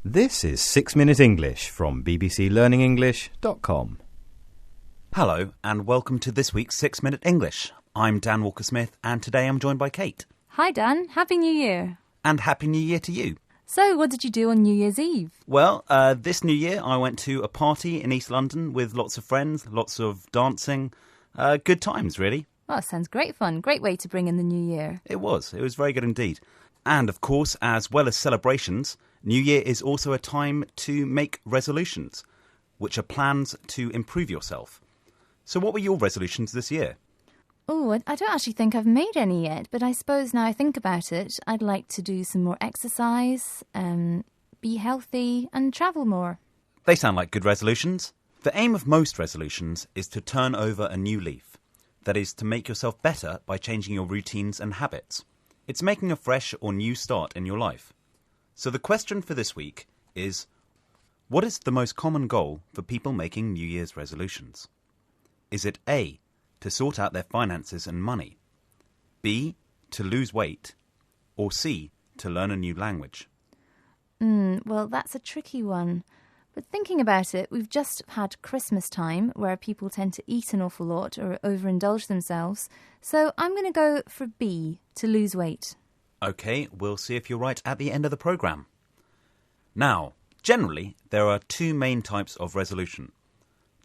This is 6 Minute English from bbclearningenglish.com. Hello and welcome to this week's 6 Minute English. I'm Dan Walker-Smith and today I'm joined by Kate. Hi Dan, Happy New Year. And Happy New Year to you. So, what did you do on New Year's Eve? Well, this New Year I went to a party in East London with lots of friends, lots of dancing. Good times, really. Well, sounds great fun. Great way to bring in the new year. It was very good indeed. And of course, as well as celebrations, New Year is also a time to make resolutions, which are plans to improve yourself. So what were your resolutions this year? Oh, I don't actually think I've made any yet, but I suppose now I think about it, I'd like to do some more exercise, be healthy and travel more. They sound like good resolutions. The aim of most resolutions is to turn over a new leaf. That is, to make yourself better by changing your routines and habits. It's making a fresh or new start in your life. So the question for this week is, what is the most common goal for people making New Year's resolutions? Is it A, to sort out their finances and money, B, to lose weight, or C, to learn a new language? Well, that's a tricky one. But thinking about it, we've just had Christmas time where people tend to eat an awful lot or overindulge themselves. So I'm going to go for B, to lose weight. OK, we'll see if you're right at the end of the programme. Now, generally, there are two main types of resolution.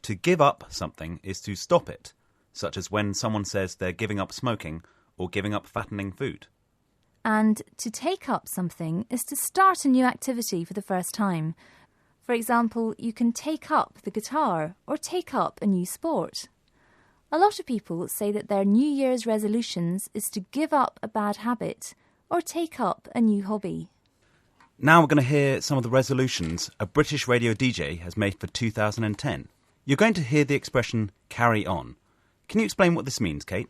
To give up something is to stop it, such as when someone says they're giving up smoking or giving up fattening food. And to take up something is to start a new activity for the first time. For example, you can take up the guitar or take up a new sport. A lot of people say that their New Year's resolutions is to give up a bad habit or take up a new hobby. Now we're going to hear some of the resolutions a British radio DJ has made for 2010. You're going to hear the expression carry on. Can you explain what this means, Kate?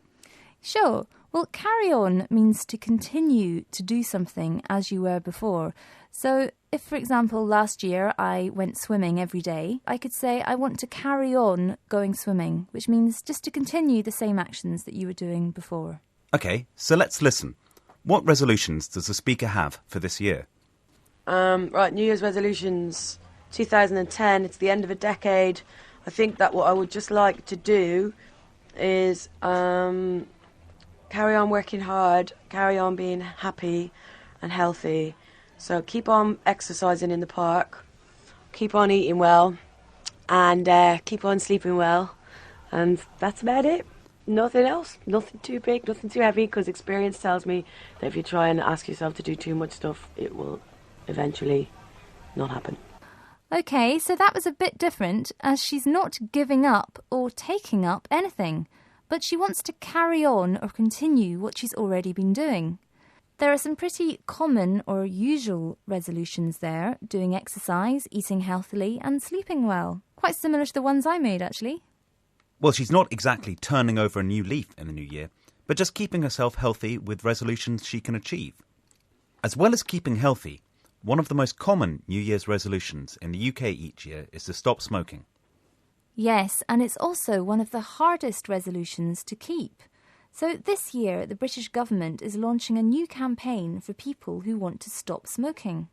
Sure. Well, carry on means to continue to do something as you were before. So if, for example, last year I went swimming every day, I could say I want to carry on going swimming, which means just to continue the same actions that you were doing before. OK, so let's listen. What resolutions does the speaker have for this year? Right, New Year's resolutions, 2010, it's the end of a decade. I think that what I would just like to do is carry on working hard, carry on being happy and healthy. So keep on exercising in the park, keep on eating well, and keep on sleeping well. And that's about it. Nothing else, nothing too big, nothing too heavy, because experience tells me that if you try and ask yourself to do too much stuff, it will eventually not happen. OK, so that was a bit different, as she's not giving up or taking up anything, but she wants to carry on or continue what she's already been doing. There are some pretty common or usual resolutions there, doing exercise, eating healthily and sleeping well. Quite similar to the ones I made, actually. Well, she's not exactly turning over a new leaf in the new year, but just keeping herself healthy with resolutions she can achieve. As well as keeping healthy, one of the most common New Year's resolutions in the UK each year is to stop smoking. Yes, and it's also one of the hardest resolutions to keep. So this year, the British government is launching a new campaign for people who want to stop smoking.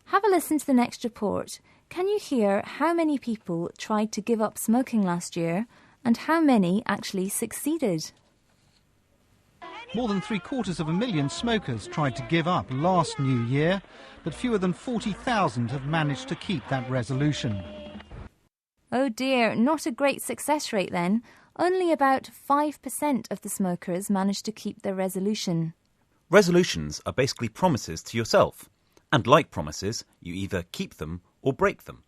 Have a listen to the next report. Can you hear how many people tried to give up smoking last year and how many actually succeeded? More than 750,000 smokers tried to give up last New Year, but fewer than 40,000 have managed to keep that resolution. Oh dear, not a great success rate then. Only about 5% of the smokers managed to keep their resolution. Resolutions are basically promises to yourself. And like promises, you either keep them or break them.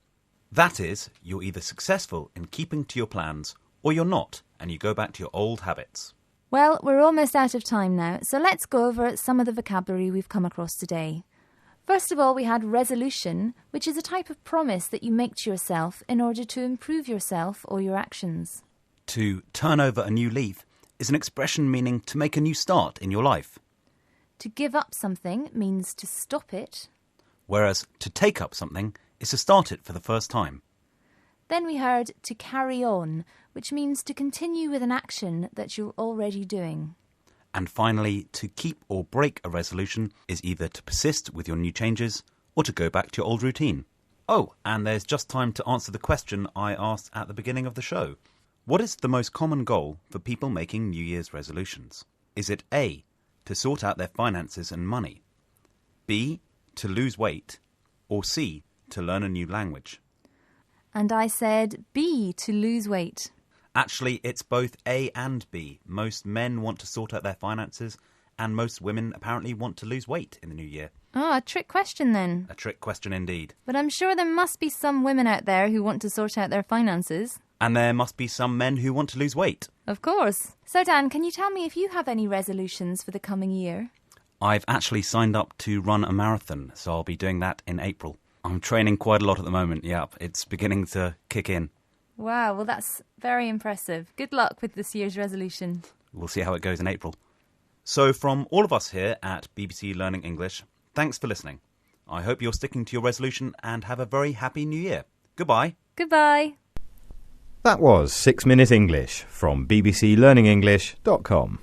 That is, you're either successful in keeping to your plans or you're not, and you go back to your old habits. Well, we're almost out of time now, so let's go over some of the vocabulary we've come across today. First of all, we had resolution, which is a type of promise that you make to yourself in order to improve yourself or your actions. To turn over a new leaf is an expression meaning to make a new start in your life. To give up something means to stop it. Whereas to take up something is to start it for the first time. Then we heard to carry on, which means to continue with an action that you're already doing. And finally, to keep or break a resolution is either to persist with your new changes or to go back to your old routine. Oh, and there's just time to answer the question I asked at the beginning of the show. What is the most common goal for people making New Year's resolutions? Is it A, to sort out their finances and money, B, to lose weight, or C, to learn a new language? And I said B, to lose weight. Actually, it's both A and B. Most men want to sort out their finances, and most women apparently want to lose weight in the new year. Oh, a trick question then. A trick question indeed. But I'm sure there must be some women out there who want to sort out their finances. And there must be some men who want to lose weight. Of course. So, Dan, can you tell me if you have any resolutions for the coming year? I've actually signed up to run a marathon, so I'll be doing that in April. I'm training quite a lot at the moment, it's beginning to kick in. Wow, well that's very impressive. Good luck with this year's resolution. We'll see how it goes in April. So from all of us here at BBC Learning English, thanks for listening. I hope you're sticking to your resolution and have a very happy new year. Goodbye. Goodbye. That was 6 Minute English from bbclearningenglish.com.